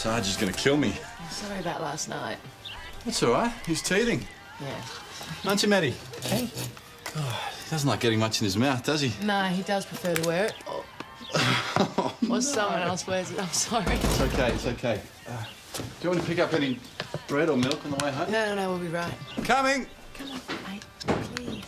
Sarge is going to kill me. Sorry about last night. That's all right. He's teething. Yeah. Aren't you, Matty? Hey. Oh, he doesn't like getting much in his mouth, does he? No, he does prefer to wear it. Oh, or someone else wears it. I'm sorry. It's okay, it's okay. Do you want to pick up any bread or milk on the way home? No, we'll be right. Coming! Come on, mate, please.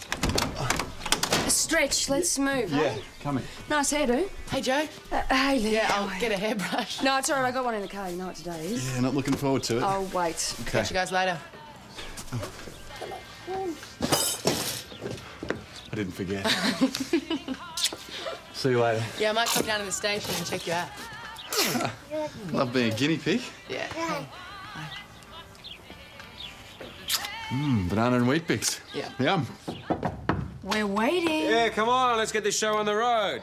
A stretch, let's move, Yeah, hey? coming. Nice hairdo. Hey, Joe. Hey, Lee. Yeah, I'll get a hairbrush. No, it's all right, I got one in the car, you know what today is. Yeah, not looking forward to it. Oh, wait. Okay. Catch you guys later. I didn't forget. See you later. Yeah, I might come down to the station and check you out. Love being a guinea pig. Yeah. Hey. Banana and wheat bix. Yeah. Yum. We're waiting. Yeah, come on, let's get this show on the road.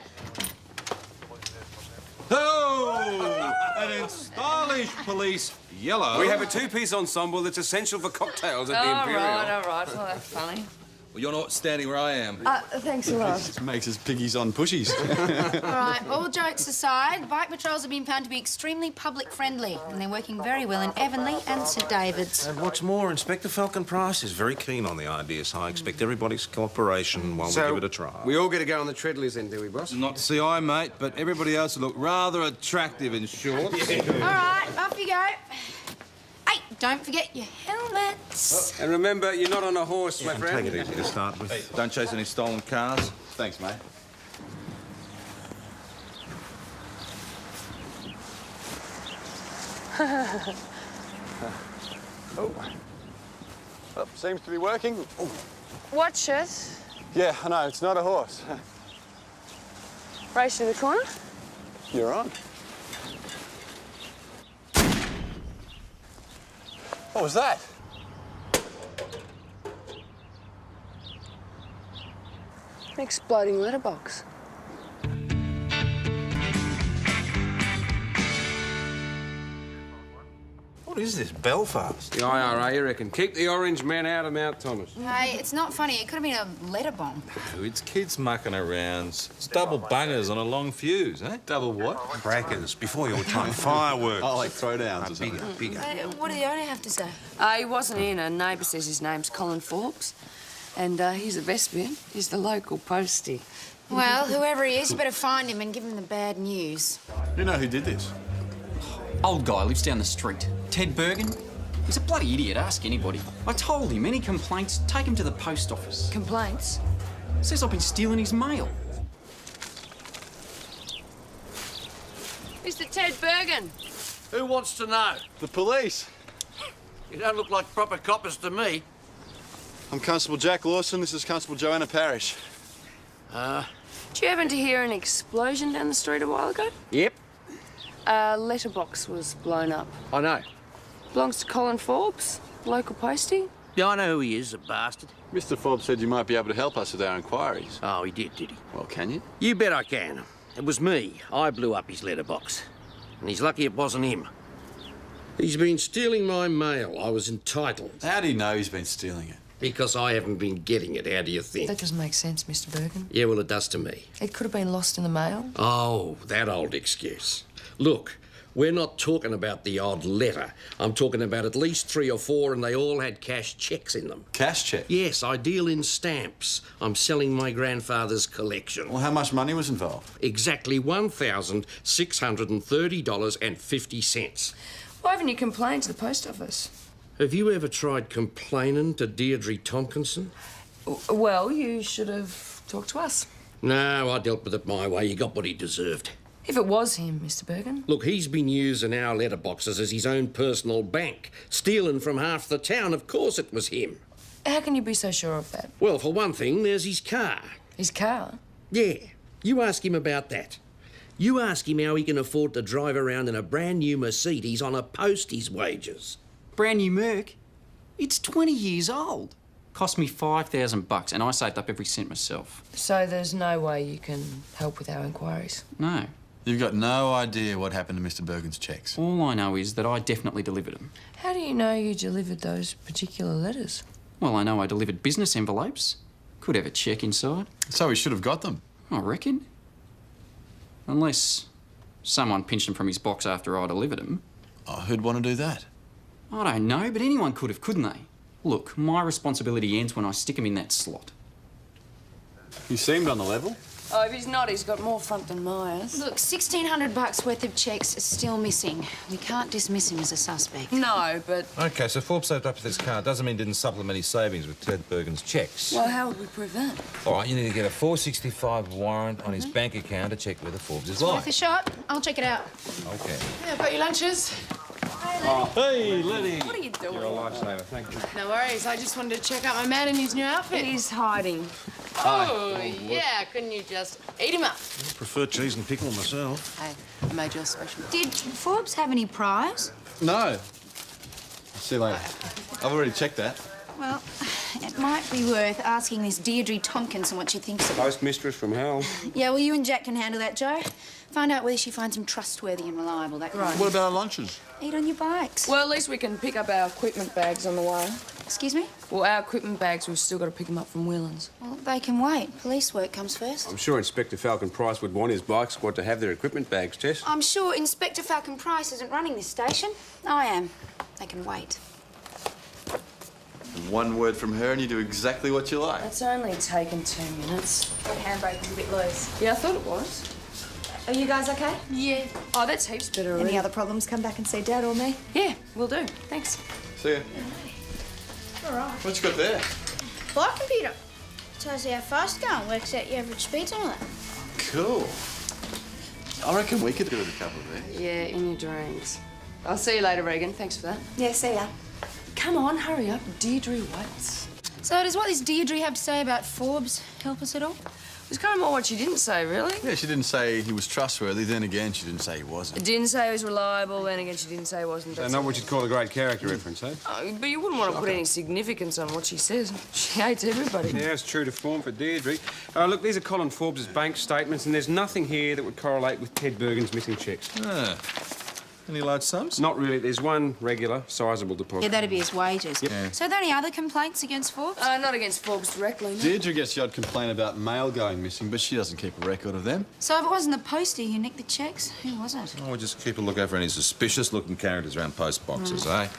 Oh! And in stylish police yellow... We have a two-piece ensemble that's essential for cocktails at the Imperial. All right. Well, that's funny. Well, you're not standing where I am. Thanks a lot. Just makes us piggies on pushies. All right, all jokes aside, bike patrols have been found to be extremely public-friendly, and they're working very well in Avonlea and St David's. And what's more, Inspector Falcon Price is very keen on the idea, so I expect everybody's cooperation while we give it a try. We all get to go on the treadlills then, do we, boss? Not CI, mate, but everybody else will look rather attractive in shorts. All right, off you go. Hey, don't forget your helmets. And remember, you're not on a horse, my friend. Take it easy to start with. Don't chase any stolen cars. Thanks, mate. Well, seems to be working. Oh. Watch it. Yeah, I know, it's not a horse. Race to the corner. You're on. What was that? An exploding letterbox. What is this, Belfast? The IRA, you reckon? Keep the orange man out of Mount Thomas. Hey, it's not funny. It could have been a letter bomb. It's kids mucking around. It's double bungers on a long fuse, eh? Double what? Crackers, before you were trying fireworks. Oh, like throwdowns or something. Bigger. What do the owner have to say? He wasn't in. A neighbour says his name's Colin Forbes. And he's a Vespian. He's the local postie. Well, whoever he is, you better find him and give him the bad news. You know who did this? Old guy lives down the street. Ted Bergen. He's a bloody idiot, ask anybody. I told him, any complaints, take him to the post office. Complaints? Says I've been stealing his mail. Mr. Ted Bergen. Who wants to know? The police. You don't look like proper coppers to me. I'm Constable Jack Lawson. This is Constable Joanna Parrish. Did you happen to hear an explosion down the street a while ago? Yep, A letterbox was blown up. I know. Belongs to Colin Forbes, local postie. Yeah, I know who he is, a bastard. Mr. Forbes said you might be able to help us with our inquiries. Oh, he did he? Well, can you? You bet I can. It was me. I blew up his letterbox. And he's lucky it wasn't him. He's been stealing my mail. I was entitled. How do you know he's been stealing it? Because I haven't been getting it. How do you think? That doesn't make sense, Mr. Bergen. Yeah, well, it does to me. It could have been lost in the mail. Oh, that old excuse. Look, we're not talking about the odd letter. I'm talking about at least 3 or 4, and they all had cash cheques in them. Cash check? Yes, I deal in stamps. I'm selling my grandfather's collection. Well, how much money was involved? Exactly $1,630.50. Why haven't you complained to the post office? Have you ever tried complaining to Deirdre Tompkinson? Well, you should have talked to us. No, I dealt with it my way. He got what he deserved. If it was him, Mr. Bergen. Look, he's been using our letterboxes as his own personal bank, stealing from half the town. Of course it was him. How can you be so sure of that? Well, for one thing, there's his car. His car? Yeah, you ask him about that. You ask him how he can afford to drive around in a brand new Mercedes on a postie's wages. Brand new Merc. It's 20 years old. Cost me $5,000 and I saved up every cent myself. So there's no way you can help with our inquiries? No. You've got no idea what happened to Mr. Bergen's cheques. All I know is that I definitely delivered them. How do you know you delivered those particular letters? Well, I know I delivered business envelopes. Could have a cheque inside. So he should have got them. I reckon. Unless someone pinched them from his box after I delivered them. Oh, who'd want to do that? I don't know, but anyone could have, couldn't they? Look, my responsibility ends when I stick him in that slot. He seemed on the level. Oh, if he's not, he's got more front than Myers. Look, $1,600 worth of checks is still missing. We can't dismiss him as a suspect. No, but... OK, so Forbes saved up for this car. Doesn't mean he didn't supplement his savings with Ted Bergen's cheques. Well, how would we prove that? All right, you need to get a 465 warrant on his bank account to check whether Forbes is lying. Worth a shot. I'll check it out. OK. Yeah, I've got your lunches. Hey, Letty. What are you doing? You're a lifesaver, thank you. No worries. I just wanted to check out my man in his new outfit. He's hiding. Oh, yeah. Couldn't you just eat him up? I prefer cheese and pickle myself. Hey, I made yours special. Did Forbes have any prize? No. See you later. I've already checked that. Well, it might be worth asking this Deirdre Tompkinson what she thinks of it. Postmistress from hell. Yeah, well, you and Jack can handle that, Joe. Find out whether she finds him trustworthy and reliable, that kind of What about our lunches? Eat on your bikes. Well, at least we can pick up our equipment bags on the way. Excuse me? Well, our equipment bags, we've still got to pick them up from Whelan's. Well, they can wait. Police work comes first. I'm sure Inspector Falcon Price would want his bike squad to have their equipment bags, Tess. I'm sure Inspector Falcon Price isn't running this station. I am. They can wait. One word from her and you do exactly what you like. It's only taken 2 minutes. That handbrake is a bit loose. Yeah, I thought it was. Are you guys okay? Yeah. Oh, that's heaps better already. Any other problems, come back and see Dad or me. Yeah, we'll do. Thanks. See ya. All right. What you got there? Bike computer. Tells you how fast you're going, works out your average speeds and all that. Cool. I reckon we could do with a couple of these. Yeah, in your dreams. I'll see you later, Regan. Thanks for that. Yeah, see ya. Come on, hurry up. Deirdre waits. So does what this Deirdre have to say about Forbes help us at all? It's kind of more what she didn't say, really. Yeah, she didn't say he was trustworthy. Then again, she didn't say he wasn't. Didn't say he was reliable, then again she didn't say he wasn't. So not what you'd call a great character reference, eh? Oh, but you wouldn't want to put any significance on what she says. She hates everybody. Yeah, it's true to form for Deirdre. Look, these are Colin Forbes' bank statements, and there's nothing here that would correlate with Ted Bergen's missing cheques. Ah. Any large sums? Not really. There's one regular, sizable deposit. Yeah, that'd be his wages. Yeah. So are there any other complaints against Forbes? Not against Forbes directly, no. Deirdre gets the odd complaint about mail going missing, but she doesn't keep a record of them. So if it wasn't the postie who nicked the checks, who was it? Oh, we'll just keep a lookout for any suspicious-looking characters around post boxes, eh?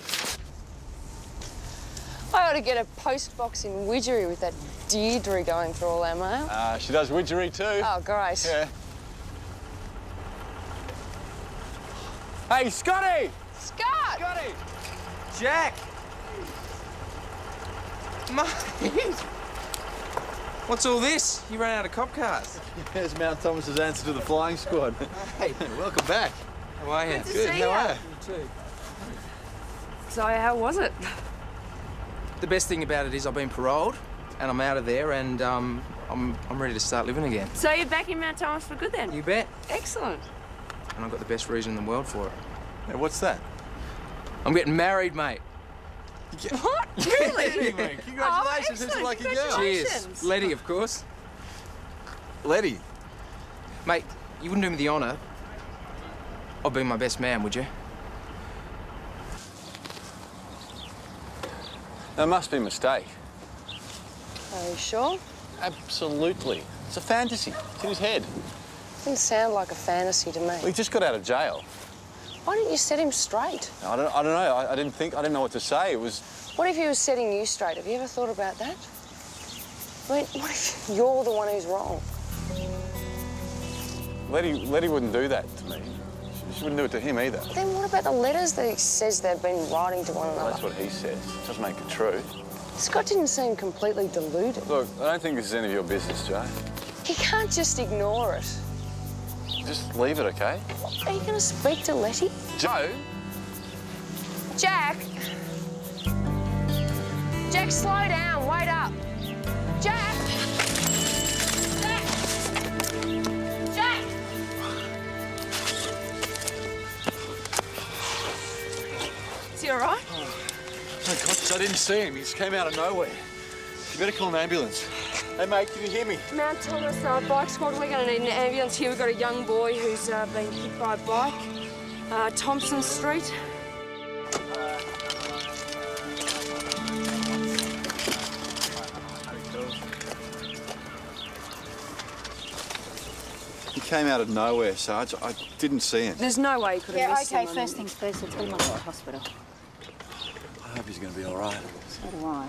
I ought to get a post box in Widgery with that Deirdre going for all our mail. She does widgery too. Oh, great. Yeah. Hey, Scotty! Scott! Scotty! Jack! Mate! What's all this? You ran out of cop cars. There's Mount Thomas's answer to the flying squad. Hey, welcome back. How are you? Good to see How ya. are you? You too. So how was it? The best thing about it is I've been paroled and I'm out of there and I'm ready to start living again. So you're back in Mount Thomas for good then? You bet. Excellent. And I've got the best reason in the world for it. Hey, what's that? I'm getting married, mate. What? Really? Hey, mate, congratulations. Who's the lucky girl? Cheers. Letty, of course. Letty. Mate, you wouldn't do me the honour of being my best man, would you? That must be a mistake. Are you sure? Absolutely. It's a fantasy. It's in his head. Didn't sound like a fantasy to me. Well, he just got out of jail. Why didn't you set him straight? I don't know. I didn't know what to say. It was... What if he was setting you straight? Have you ever thought about that? I mean, what if you're the one who's wrong? Letty wouldn't do that to me. She wouldn't do it to him either. Then what about the letters that he says they've been writing to one another? That's what he says. It doesn't make it true. Scott didn't seem completely deluded. Look, I don't think this is any of your business, Joe. He can't just ignore it. Just leave it, okay? Are you going to speak to Letty? Joe? Jack! Jack, slow down. Wait up. Jack! Jack! Jack! Is he all right? Oh, God, I didn't see him. He just came out of nowhere. You better call an ambulance. Hey, mate, can you hear me? Mount Thomas, bike squad, we're going to need an ambulance here. We've got a young boy who's been hit by a bike. Thompson Street. came out of nowhere, Sarge. I didn't see him. There's no way he could have Yeah, missed okay, him. first things first, let's get him off to the hospital. I hope he's going to be all right. So do I.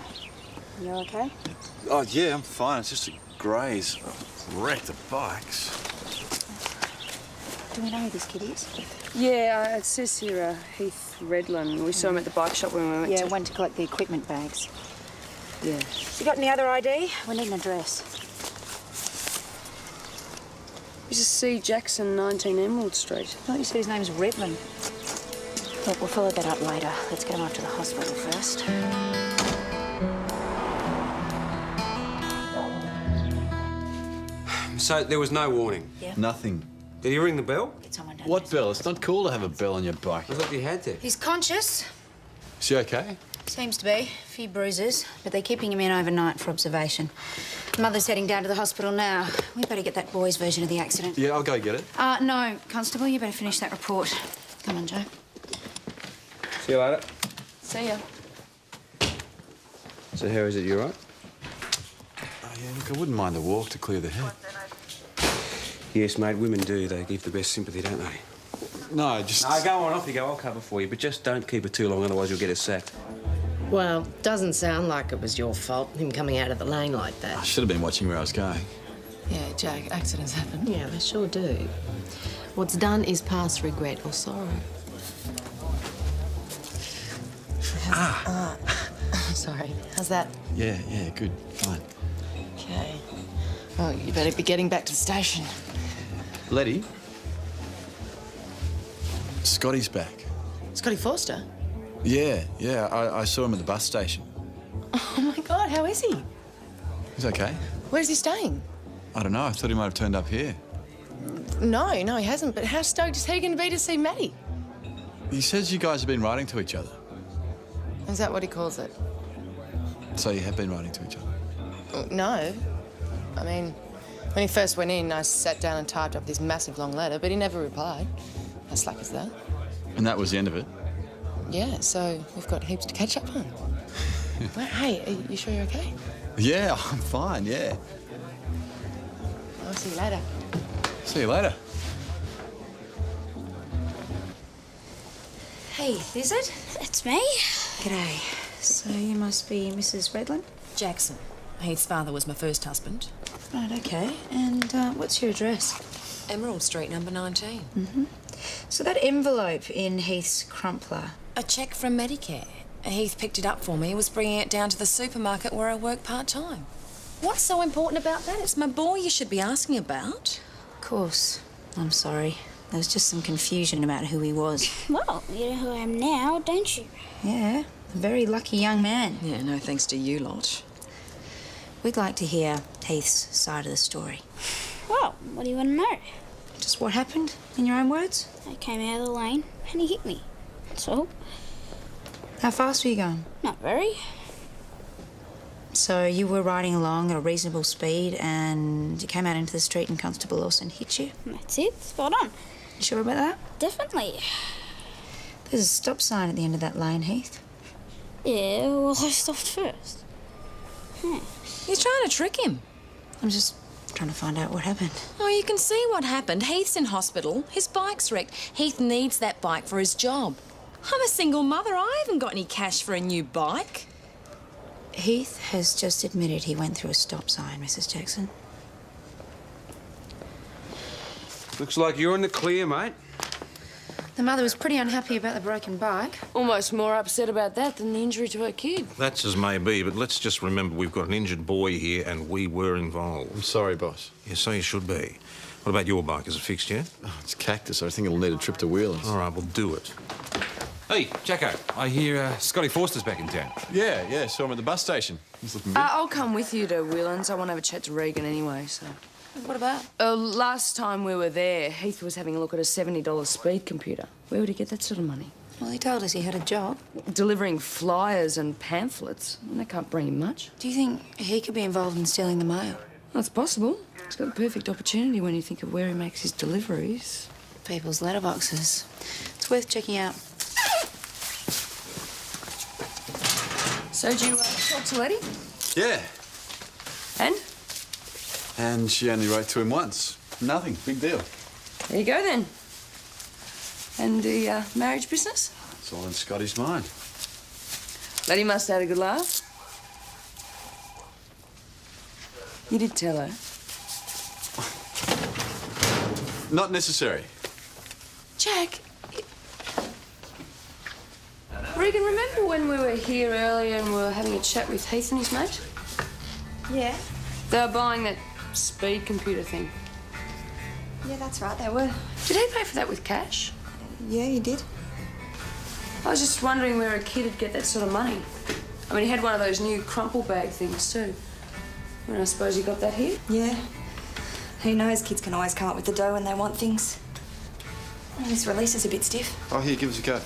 You okay? Oh, yeah, I'm fine. It's just a graze. Wrecked the bikes. Do we know who this kid is? Yeah, it says here Heath Redland. We saw him at the bike shop when we went Yeah, to... went to collect the equipment bags. Yeah. You got any other ID? We need an address. This is C. Jackson, 19 Emerald Street. I thought you said his name's Redland. Look, we'll follow that up later. Let's get him off to the hospital first. So there was no warning? Yeah. Nothing. Did he ring the bell? Get someone down. What bell? It's not cool to have a bell on your bike. I thought you had to. He's conscious. Is he okay? Seems to be. A few bruises, but they're keeping him in overnight for observation. Mother's heading down to the hospital now. We better get that boy's version of the accident. Yeah, I'll go get it. No, Constable, you better finish that report. Come on, Joe. See you later. See ya. So how is it, you all right? Oh, yeah, look, I wouldn't mind a walk to clear the head. Yes, mate, women do. They give the best sympathy, don't they? No, just... No, go on, off you go. I'll cover for you, but just don't keep it too long, otherwise you'll get us sacked. Well, doesn't sound like it was your fault, him coming out of the lane like I that. should have been watching where I was going. Yeah, Jack, accidents happen. Yeah, they sure do. What's done is past regret or sorrow. Sorry. How's that? Yeah, good, fine. Okay. Oh, you better be getting back to the station. Letty? Scotty's back. Scotty Forster? Yeah, I saw him at the bus station. Oh, my God, how is he? He's okay. Where's he staying? I don't know, I thought he might have turned up here. No, he hasn't, but how stoked is he going to be to see Maddie? He says you guys have been writing to each other. Is that what he calls it? So you have been writing to each other? No. I mean, when he first went in, I sat down and typed up this massive long letter, but he never replied. How slack is that? And that was the end of it? Yeah, so we've got heaps to catch up on. Well, hey, are you sure you're okay? Yeah, I'm fine, yeah. I'll see you later. See you later. Hey, is it? It's me. G'day. So you must be Mrs. Redland? Jackson. Heath's father was my first husband. Right, okay. And what's your address? Emerald Street, number 19. Mm-hmm. So that envelope in Heath's crumpler... A cheque from Medicare. Heath picked it up for me. He was bringing it down to the supermarket where I work part-time. What's so important about that? It's my boy you should be asking about. Of course. I'm sorry. There was just some confusion about who he was. Well, you know who I am now, don't you? Yeah, a very lucky young man. Yeah, no thanks to you lot. We'd like to hear Heath's side of the story. Well, what do you want to know? Just what happened, in your own words? I came out of the lane and he hit me. That's all. How fast were you going? Not very. So you were riding along at a reasonable speed and you came out into the street and Constable Lawson hit you? That's it. Spot on. You sure about that? Definitely. There's a stop sign at the end of that lane, Heath. Yeah, well, I stopped first. You're trying to trick him. I'm just trying to find out what happened. Oh, you can see what happened. Heath's in hospital. His bike's wrecked. Heath needs that bike for his job. I'm a single mother. I haven't got any cash for a new bike. Heath has just admitted he went through a stop sign, Mrs. Jackson. Looks like you're in the clear, mate. The mother was pretty unhappy about the broken bike. Almost more upset about that than the injury to her kid. That's as may be, but let's just remember we've got an injured boy here and we were involved. I'm sorry, boss. Yeah, so you should be. What about your bike? Is it fixed yet? Oh, it's cactus. I think it'll need a trip to Wheeler's. All right, we'll do it. Hey, Jacko, I hear Scotty Forster's back in town. Yeah, saw him at the bus station. He's looking good. I'll come with you to Whelan's. I want to have a chat to Regan anyway, so... What about? Last time we were there, Heath was having a look at a $70 speed computer. Where would he get that sort of money? Well, he told us he had a job. Delivering flyers and pamphlets. And that can't bring him much. Do you think he could be involved in stealing the mail? That's possible. He's got the perfect opportunity when you think of where he makes his deliveries. People's letterboxes. It's worth checking out. So, did you talk to Letty? Yeah. And? And she only wrote to him once. Nothing. Big deal. There you go, then. And the marriage business? It's all in Scotty's mind. Letty must have had a good laugh. You did tell her. Not necessary. Jack. Regan, remember when we were here earlier and we were having a chat with Heath and his mate? Yeah. They were buying that speed computer thing. Yeah, that's right, they were. Did he pay for that with cash? Yeah, you did. I was just wondering where a kid would get that sort of money. I mean, he had one of those new crumple bag things too. And I suppose you got that here? Yeah. Who knows, kids can always come up with the dough when they want things. Oh, this release is a bit stiff. Oh, here, give us a go.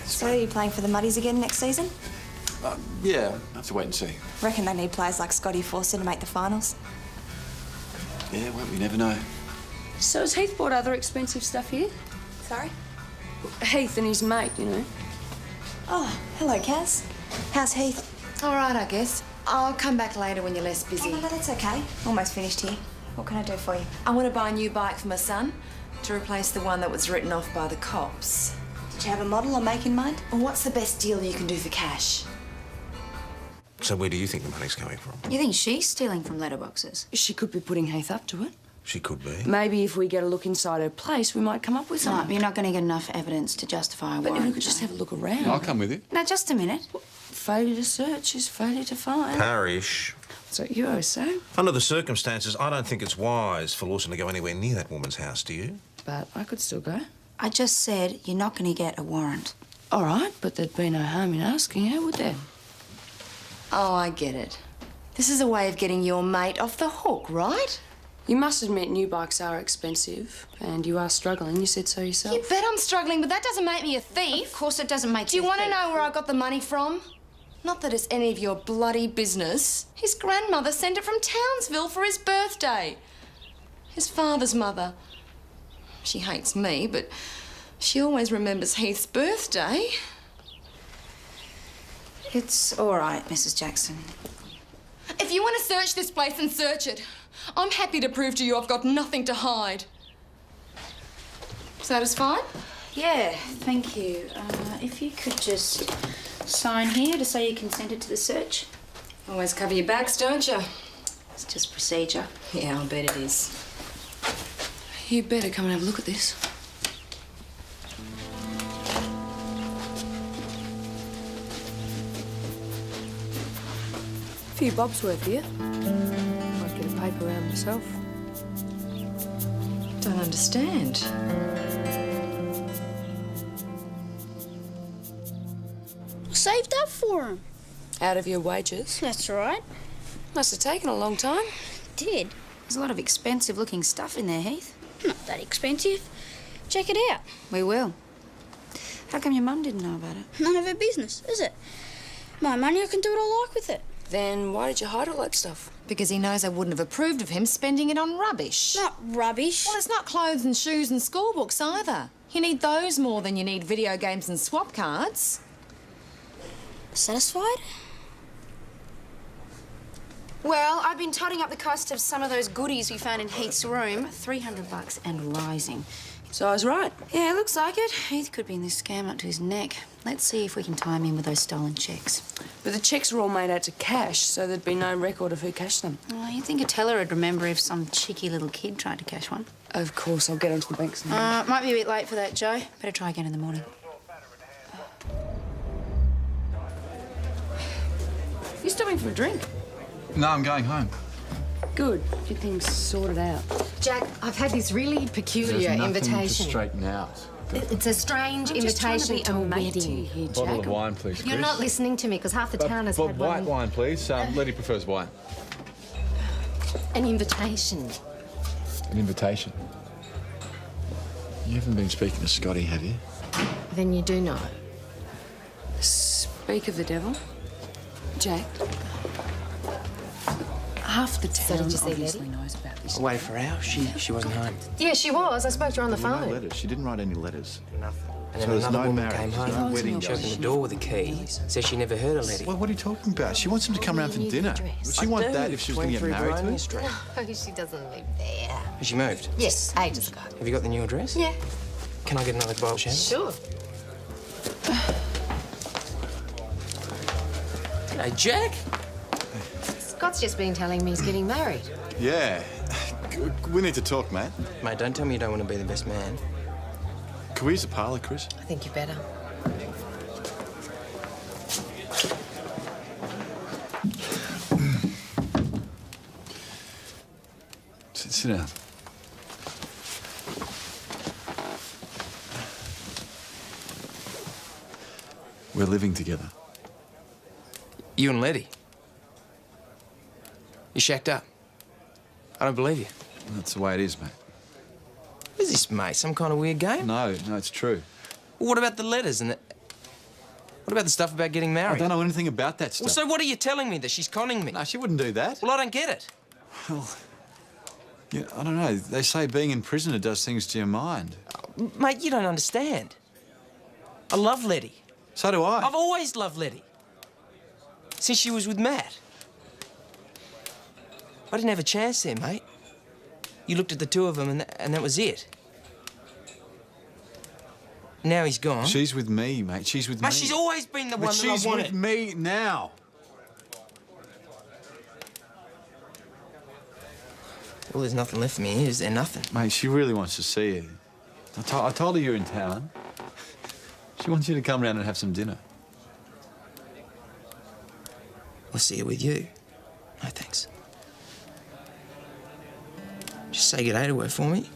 So, are you playing for the Muddies again next season? Yeah, I'll have to wait and see. Reckon they need players like Scotty Forster to make the finals. Yeah, well, we never know. So has Heath bought other expensive stuff here? Sorry? Heath and his mate, you know. Oh, hello, Kaz. How's Heath? All right, I guess. I'll come back later when you're less busy. Oh, no, that's okay. Almost finished here. What can I do for you? I want to buy a new bike for my son to replace the one that was written off by the cops. Did you have a model or make in mind? Well, what's the best deal you can do for cash? So where do you think the money's coming from? You think she's stealing from letterboxes? She could be putting Heath up to it. She could be. Maybe if we get a look inside her place, we might come up with No, something. but you're not going to get enough evidence to justify a But warrant. we could just have a look around. I'll come with you. Now, just a minute. Failure to search is failure to find. Parish. So you always say. Under the circumstances, I don't think it's wise for Lawson to go anywhere near that woman's house, do you? But I could still go. I just said you're not going to get a warrant. All right, but there'd be no harm in asking, how would there? Oh, I get it. This is a way of getting your mate off the hook, right? You must admit new bikes are expensive, and you are struggling. You said so yourself. You bet I'm struggling, but that doesn't make me a thief. Of course it doesn't make Do you a want to thief. know where I got the money from? Not that it's any of your bloody business. His grandmother sent it from Townsville for his birthday. His father's mother. She hates me, but she always remembers Heath's birthday. It's all right, Mrs. Jackson. If you want to search this place, then search it. I'm happy to prove to you I've got nothing to hide. Satisfied? Yeah, thank you. If you could just sign here to say you consented to the search. Always cover your backs, don't you? It's just procedure. Yeah, I'll bet it is. You better come and have a look at this. A few bobs worth here. Might get a paper round myself. Don't understand. Saved up for him. Out of your wages? That's right. Must have taken a long time. Did. There's a lot of expensive-looking stuff in there, Heath. Not that expensive. Check it out. We will. How come your mum didn't know about it? None of her business, is it? My money, I can do what I like with it. Then why did you hide all that stuff? Because he knows I wouldn't have approved of him spending it on rubbish. Not rubbish. Well, it's not clothes and shoes and school books either. You need those more than you need video games and swap cards. Satisfied? Well, I've been totting up the cost of some of those goodies we found in Heath's room. $300 and rising. So I was right. Yeah, it looks like it. Heath could be in this scam up to his neck. Let's see if we can tie him in with those stolen checks. But the checks were all made out to cash, so there'd be no record of who cashed them. Oh, you'd think a teller would remember if some cheeky little kid tried to cash one. Of course, I'll get onto the banks now. Might be a bit late for that, Joe. Better try again in the morning. You stopping for a drink? No, I'm going home. Good. Get things sorted out. Jack, I've had this really peculiar There's nothing invitation. to straighten out. It's a strange I'm just trying invitation to be to a mate to you wedding. here, Bottle Jack. of wine, please, Chris. You're not listening to me because half the town has But had white one. wine, please. Letty prefers wine. An invitation. An invitation. You haven't been speaking to Scotty, have you? Then you do know. Speak of the devil. Jack. Half the So town did you see obviously Letty? knows about this. Away for hours. She wasn't home. Yeah, she was. I spoke to her on the No phone. letters. She didn't write any letters. And then So there's another no woman marriage, came there's home, no wedding she opened going the door with a key, said she never heard of Letty. Well, what are you talking about? She wants him to come around for dinner. Would she want that if she was going to get married to him? Street. Oh, she doesn't live there. Has she moved? Yes, ages ago. Have you got the new address? Yeah. Can I get another bowl, Shannon? Sure. Hey, Jack. Scott's just been telling me he's getting married. Yeah. We need to talk, mate. Mate, don't tell me you don't want to be the best man. Can we use the parlour, Chris? I think you better. Sit down. We're living together. You and Letty. You shacked up. I don't believe you. That's the way it is, mate. What is this, mate? Some kind of weird game? No, it's true. Well, what about the letters and the... What about the stuff about getting married? I don't know anything about that stuff. Well, so what are you telling me? That she's conning me? No, she wouldn't do that. Well, I don't get it. Well, yeah, I don't know. They say being in prison, it does things to your mind. Mate, you don't understand. I love Letty. So do I. I've always loved Letty. Since she was with Matt. I didn't have a chance there, mate. You looked at the two of them and that was it. Now he's gone. She's with me, mate. She's with me. Mate, she's always been the one that I wanted. She's with me now. Well, there's nothing left for me here, is there? Nothing. Mate, she really wants to see you. I told her you're in town. She wants you to come round and have some dinner. I'll see her with you. No, thanks. Just say good day to her for me.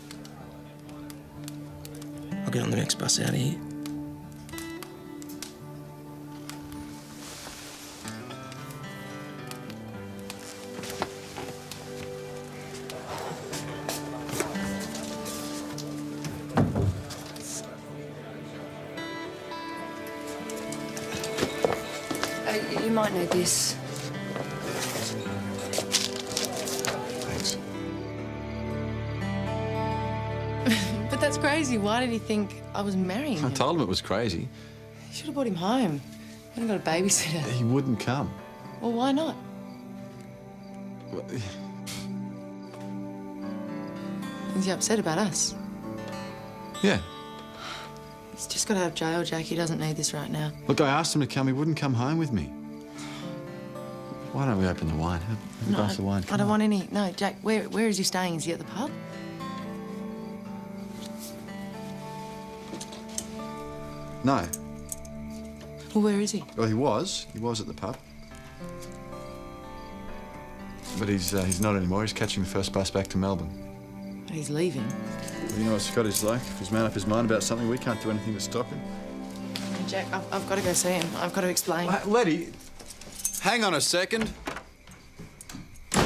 I'll get on the next bus out of here. You might need this. Thanks. But that's crazy. Why did he think I was marrying I him? told him it was crazy. You should have brought him home. I haven't got a babysitter. He wouldn't come. Well, why not? Is he upset about us? Yeah. He's just got out of jail, Jack. He doesn't need this right now. Look, I asked him to come. He wouldn't come home with me. Why don't we open the wine? Have a glass of wine. I don't want any. No, Jack, where is he staying? Is he at the pub? No. Well, where is he? Well, he was. He was at the pub. But he's not anymore. He's catching the first bus back to Melbourne. He's leaving. Well, you know what Scott is like. If he's made up his mind about something, we can't do anything to stop him. Jack, I've got to go see him. I've got to explain. Letty, hang on a second. Please.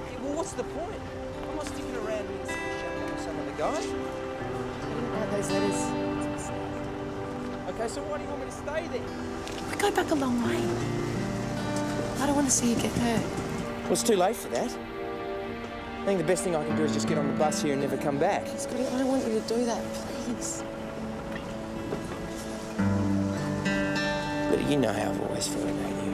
Yeah, well, what's the point? I'm not sticking around here to shut up with some other guy. I didn't write those letters. Okay, so why do you want me to stay there? We go back a long way. I don't want to see you get hurt. Well, it's too late for that. I think the best thing I can do is just get on the bus here and never come back. Scotty, I don't want you to do that, please. But you know how I've always felt about you.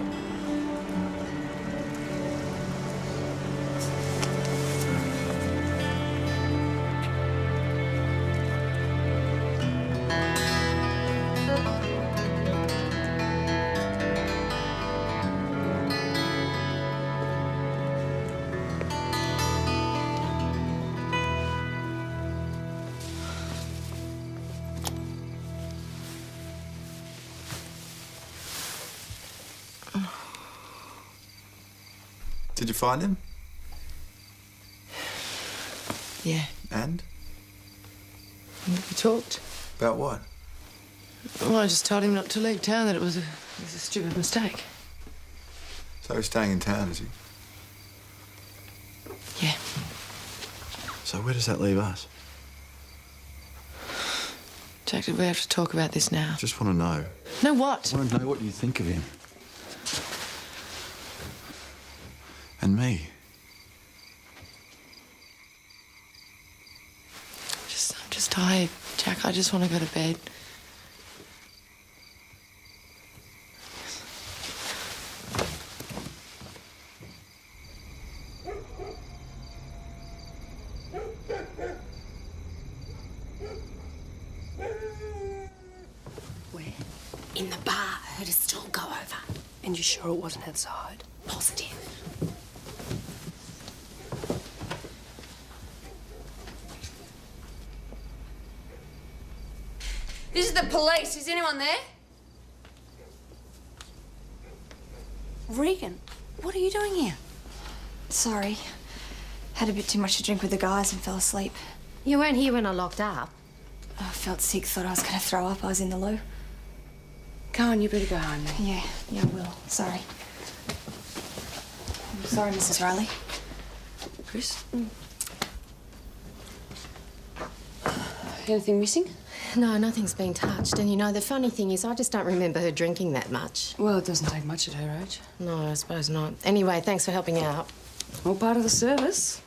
Did you find him? Yeah. And? We talked. About what? Well, I just told him not to leave town, that it was a stupid mistake. So he's staying in town, is he? Yeah. So where does that leave us? Jack, did we have to talk about this now? Just want to know. Know what? I want to know what you think of him. And me. I'm just tired, Jack. I just want to go to bed. Where? In the bar. I heard a stool go over. And you sure it wasn't outside? Positive. This is the police. Is anyone there? Regan, what are you doing here? Sorry. Had a bit too much to drink with the guys and fell asleep. You weren't here when I locked up. I felt sick, thought I was going to throw up. I was in the loo. Go on, you better go home then. Yeah, I will. Sorry. I'm sorry, Mrs. Riley. Chris? Anything missing? No, nothing's been touched. And you know, the funny thing is, I just don't remember her drinking that much. Well, it doesn't take much at her age. No, I suppose not. Anyway, thanks for helping out. All part of the service.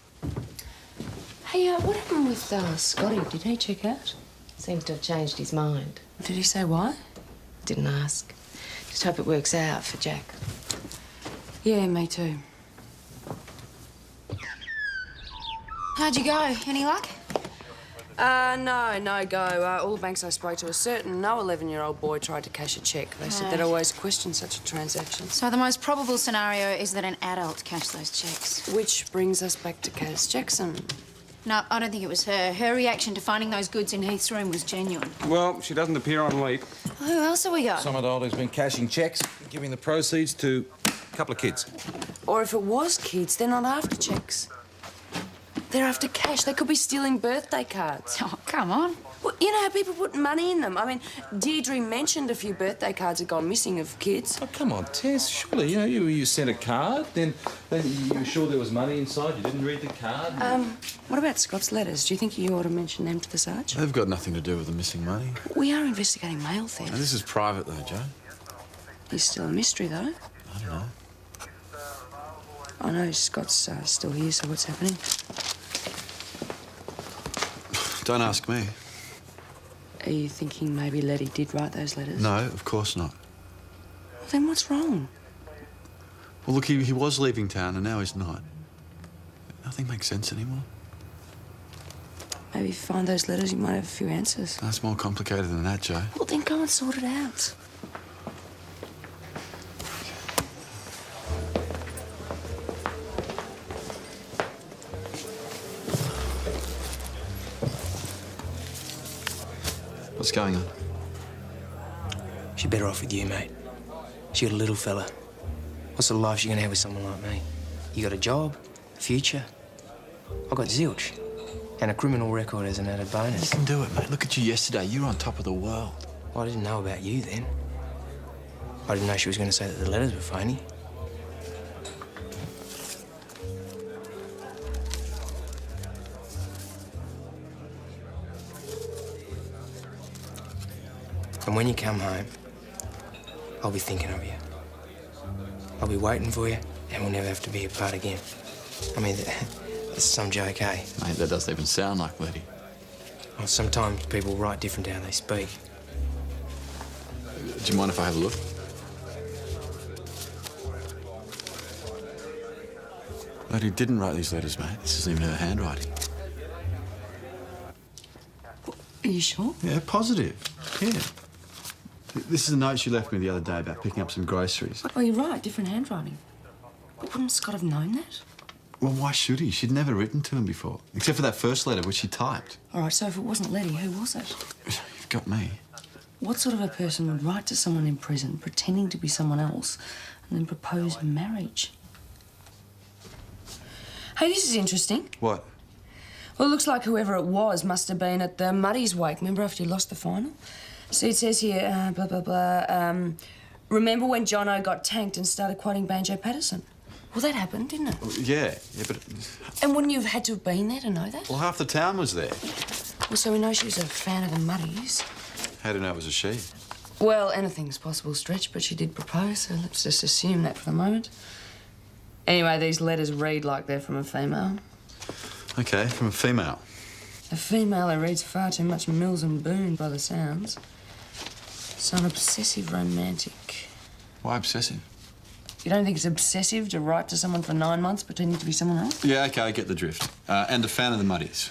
Hey, what happened with Scotty? Did he check out? Seems to have changed his mind. Did he say why? Didn't ask. Just hope it works out for Jack. Yeah, me too. How'd you go? Any luck? No go. All the banks I spoke to, a certain no 11-year-old boy tried to cash a cheque. They said they'd always question such a transaction. So the most probable scenario is that an adult cashed those cheques. Which brings us back to Kaz Jackson. No, I don't think it was her. Her reaction to finding those goods in Heath's room was genuine. Well, she doesn't appear on leave. Who else have we got? Some adult who's been cashing cheques, giving the proceeds to a couple of kids. Or if it was kids, they're not after cheques. They're after cash. They could be stealing birthday cards. Oh, come on. Well, you know how people put money in them? I mean, Deirdre mentioned a few birthday cards had gone missing of kids. Oh, come on, Tess. Surely, you sent a card, then you were sure there was money inside. You didn't read the card. What about Scott's letters? Do you think you ought to mention them to the Sarge? They've got nothing to do with the missing money. We are investigating mail theft. Now, this is private, though, Joe. It's still a mystery, though. I don't know. I know Scott's still here, so what's happening? Don't ask me. Are you thinking maybe Letty did write those letters? No, of course not. Well, then what's wrong? Well, look, he was leaving town, and now he's not. Nothing makes sense anymore. Maybe if you find those letters, you might have a few answers. That's more complicated than that, Joe. Well, then go and sort it out. What's going on? She's better off with you, mate. She got a little fella. What sort of life she gonna have with someone like me? You got a job, a future. I got zilch. And a criminal record as an added bonus. You can do it, mate. Look at you yesterday. You were on top of the world. Well, I didn't know about you then. I didn't know she was gonna say that the letters were phony. And when you come home, I'll be thinking of you. I'll be waiting for you, and we'll never have to be apart again. I mean, that's some joke, eh? Mate, that doesn't even sound like Letty. Well, sometimes people write different to how they speak. Do you mind if I have a look? Letty didn't write these letters, mate. This isn't even her handwriting. Are you sure? Yeah, positive. Yeah. This is a note she left me the other day about picking up some groceries. Oh, you're right. Different handwriting. But wouldn't Scott have known that? Well, why should he? She'd never written to him before. Except for that first letter, which she typed. All right, so if it wasn't Letty, who was it? You've got me. What sort of a person would write to someone in prison, pretending to be someone else, and then propose marriage? Hey, this is interesting. What? Well, it looks like whoever it was must have been at the Muddies wake. Remember after you lost the final? See, it says here, blah, blah, blah. Remember when Jono got tanked and started quoting Banjo Patterson? Well, that happened, didn't it? Well, yeah, but... And wouldn't you have had to have been there to know that? Well, half the town was there. Well, so we know she was a fan of the Muddies. How do you know it was a she? Well, anything's possible, Stretch, but she did propose, so let's just assume that for the moment. Anyway, these letters read like they're from a female. Okay, from a female. A female who reads far too much Mills and Boone by the sounds. So an obsessive romantic. Why obsessive? You don't think it's obsessive to write to someone for 9 months pretending to be someone else? Yeah, okay, I get the drift. And a fan of the Muddies.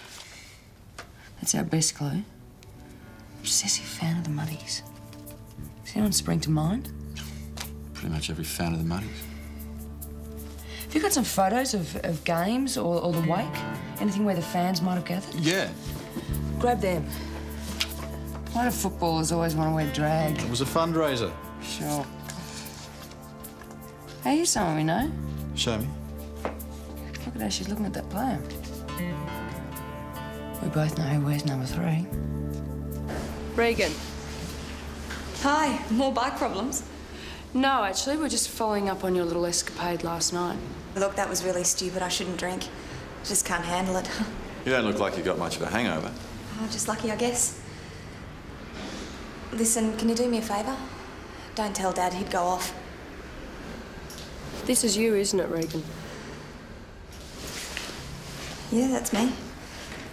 That's our best clue. Obsessive fan of the Muddies. Does anyone spring to mind? Pretty much every fan of the Muddies. Have you got some photos of games or the wake? Anything where the fans might have gathered? Yeah. Grab them. Why do footballers always want to wear drag? It was a fundraiser. Sure. Hey, here's someone we know. Show me. Look at how she's looking at that player. We both know who wears number 3. Regan. Hi, more bike problems? No, actually, we're just following up on your little escapade last night. Look, that was really stupid. I shouldn't drink. Just can't handle it. You don't look like you got much of a hangover. Oh, just lucky, I guess. Listen, can you do me a favour? Don't tell Dad, he'd go off. This is you, isn't it, Regan? Yeah, that's me.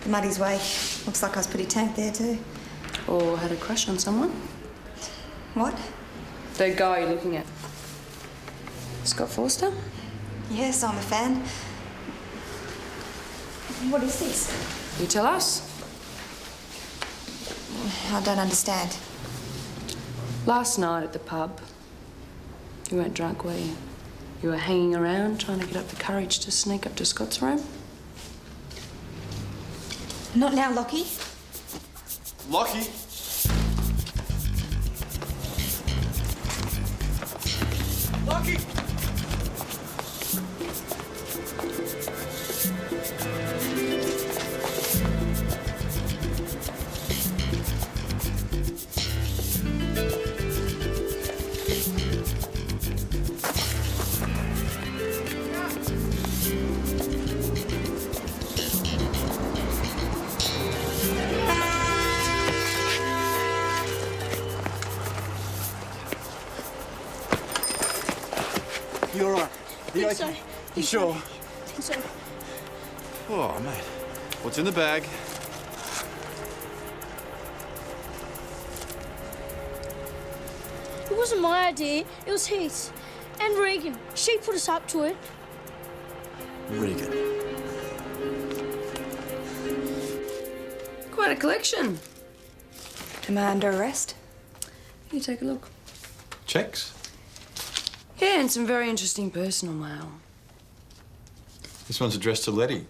The Muddy's Way. Looks like I was pretty tanked there too. Or had a crush on someone? What? The guy you're looking at. Scott Forster? Yes, I'm a fan. What is this? You tell us. I don't understand. Last night at the pub, you weren't drunk, were you? You were hanging around trying to get up the courage to sneak up to Scott's room? Not now, Lockie. Lockie? Lockie! You all right? You okay? so. You sure? I think so. Oh, mate. What's in the bag? It wasn't my idea. It was his. And Regan. She put us up to it. Regan. Quite a collection. Am I under arrest? You take a look. Checks? Yeah, and some very interesting personal mail. This one's addressed to Letty.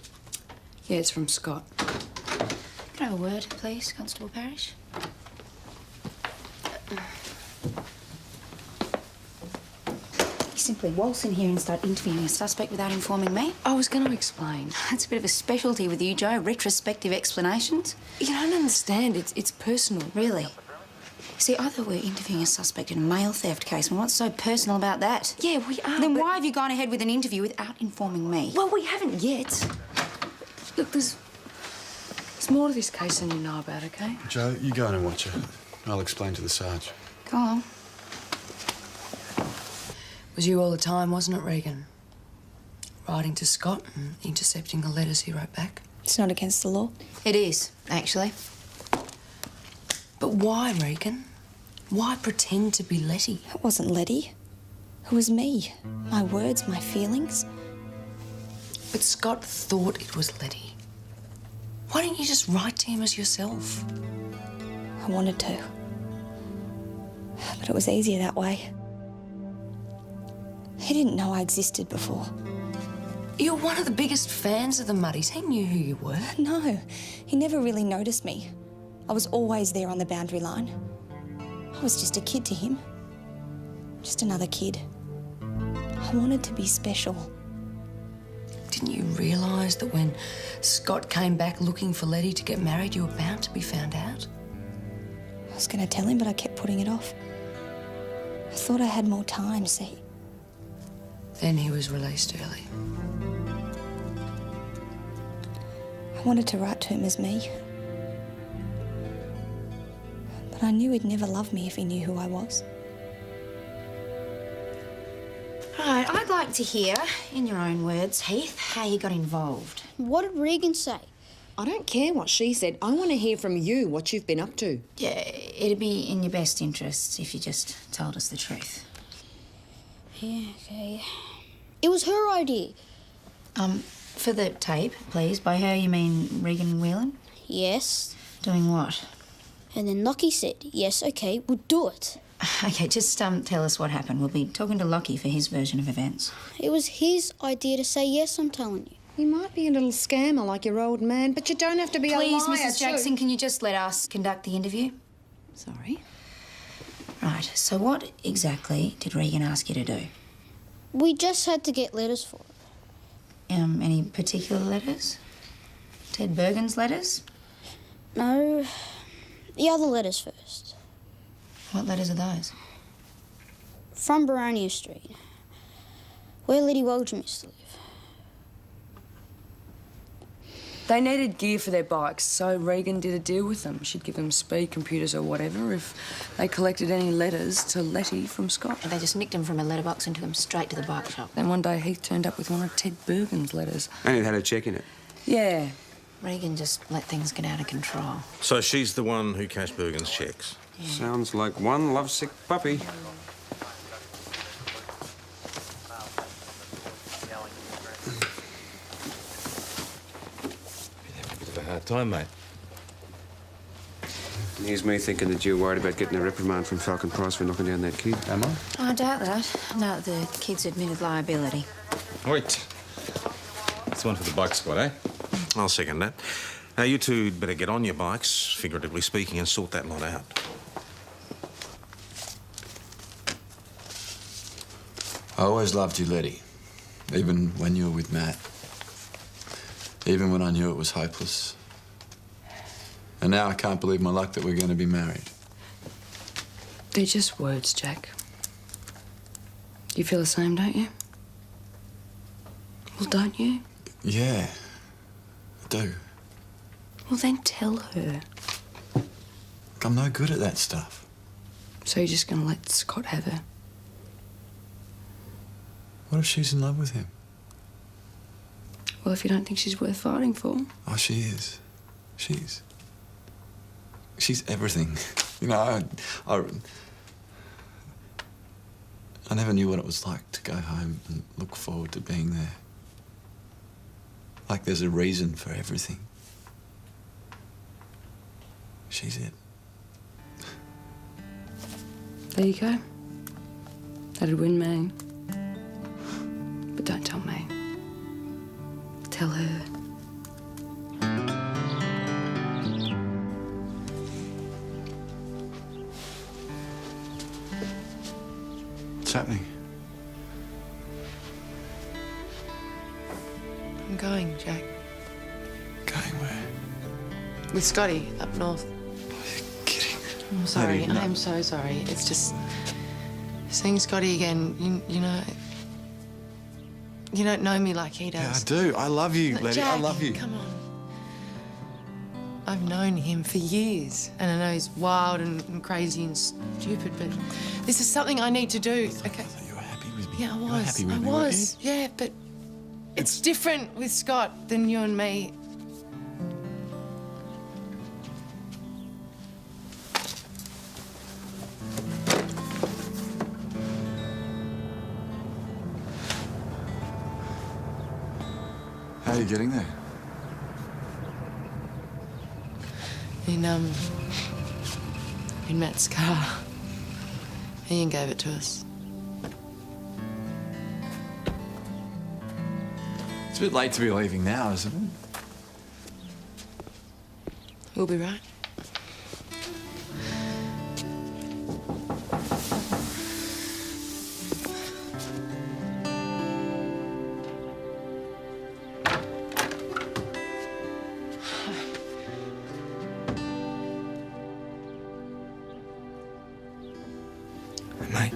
Yeah, it's from Scott. Can I have a word, please, Constable Parrish? You simply waltz in here and start interviewing a suspect without informing me? I was going to explain. That's a bit of a specialty with you, Joe. Retrospective explanations. You don't understand. It's personal. Really? See, I thought we were interviewing a suspect in a mail theft case. Well, what's so personal about that? Yeah, we are. Then why have you gone ahead with an interview without informing me? Well, we haven't yet. Look, there's more to this case than you know about, OK? Joe, you go in and watch her. I'll explain to the Sarge. Go on. It was you all the time, wasn't it, Regan? Writing to Scott and intercepting the letters he wrote back. It's not against the law. It is, actually. But why, Regan? Why pretend to be Letty? It wasn't Letty. It was me. My words, my feelings. But Scott thought it was Letty. Why didn't you just write to him as yourself? I wanted to. But it was easier that way. He didn't know I existed before. You're one of the biggest fans of the Muddies. He knew who you were. No, he never really noticed me. I was always there on the boundary line. I was just a kid to him. Just another kid. I wanted to be special. Didn't you realise that when Scott came back looking for Letty to get married, you were bound to be found out? I was going to tell him, but I kept putting it off. I thought I had more time, see? Then he was released early. I wanted to write to him as me. But I knew he'd never love me if he knew who I was. Right, I'd like like to hear, in your own words, Heath, how you got involved. What did Regan say? I don't care what she said. I want to hear from you what you've been up to. Yeah, it'd be in your best interests if you just told us the truth. Yeah, okay. It was her idea. For the tape, please. By her, you mean Regan Whelan? Yes. Doing what? And then Lockie said, yes, okay, we'll do it. Okay, just tell us what happened. We'll be talking to Lockie for his version of events. It was his idea to say yes, I'm telling you. You might be a little scammer like your old man, but you don't have to be a liar. Please, Mrs. too. Jackson, can you just let us conduct the interview? Sorry? Right, so what exactly did Regan ask you to do? We just had to get letters for it. Any particular letters? Ted Bergen's letters? No, the other letters first. What letters are those? From Baronia Street, where Liddy Waldrum used to live. They needed gear for their bikes, so Regan did a deal with them. She'd give them speed computers or whatever if they collected any letters to Letty from Scott. And they just nicked them from a letterbox and took them straight to the bike shop. Then one day Heath turned up with one of Ted Bergen's letters. And it had a check in it. Yeah. Regan just let things get out of control. So she's the one who cashed Bergen's cheques? Yeah. Sounds like one lovesick puppy. Hard time, mate. Here's me thinking that you're worried about getting a reprimand from Falcon Price for knocking down that kid. Am I? I doubt that. I doubt the kid's admitted liability. Wait. That's the one for the bike squad, eh? I'll second that. Now, you two better get on your bikes, figuratively speaking, and sort that lot out. I always loved you, Letty. Even when you were with Matt. Even when I knew it was hopeless. And now I can't believe my luck that we're going to be married. They're just words, Jack. You feel the same, don't you? Well, don't you? Yeah, I do. Well, then tell her. I'm no good at that stuff. So you're just going to let Scott have her? What if she's in love with him? Well, if you don't think she's worth fighting for. Oh, she is. She's everything. You know, I never knew what it was like to go home and look forward to being there. Like there's a reason for everything. She's it. There you go. That'd win me. But don't tell me. Tell her. What's happening? I'm going, Jack. Going where? With Scotty, up north. I'm sorry. Letty, no. I'm so sorry. It's just seeing Scotty again. You know, you don't know me like he does. Yeah, I do. I love you, Letty. Jack, I love you. Come on. I've known him for years, and I know he's wild and crazy and stupid, but this is something I need to do. Okay. You were happy with me. Yeah, I You were was. happy with I me, weren't was. Yeah, but it's different with Scott than you and me. How are you getting there? In Matt's car. Ian gave it to us. It's a bit late to be leaving now, isn't it? We'll be right. Mate.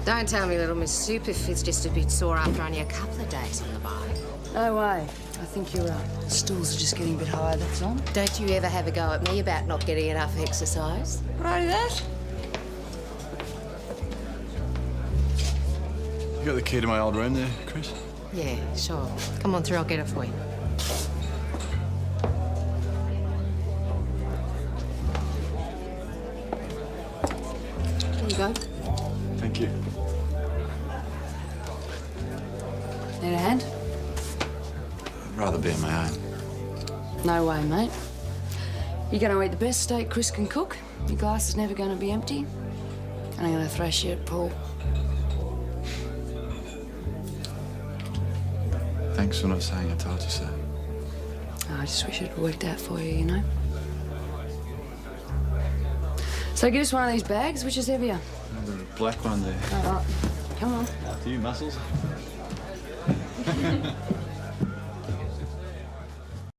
Don't tell me little Miss Superfit's just a bit sore after only a couple of days on the bike. No way. I think your stools are just getting a bit higher, that's all. Don't you ever have a go at me about not getting enough exercise? Righty that. You got the key to my old room there, Chris? Yeah, sure. Come on through, I'll get it for you. There you go. Thank you. Need a hand? I'd rather be on my own. No way, mate. You're going to eat the best steak Chris can cook. Your glass is never going to be empty. And I'm going to thrash you at Paul. Thanks for not saying I told you so. Oh, I just wish it had worked out for you, you know? So get us one of these bags. Which is heavier? The black one there. All right. Come on. After you, muscles.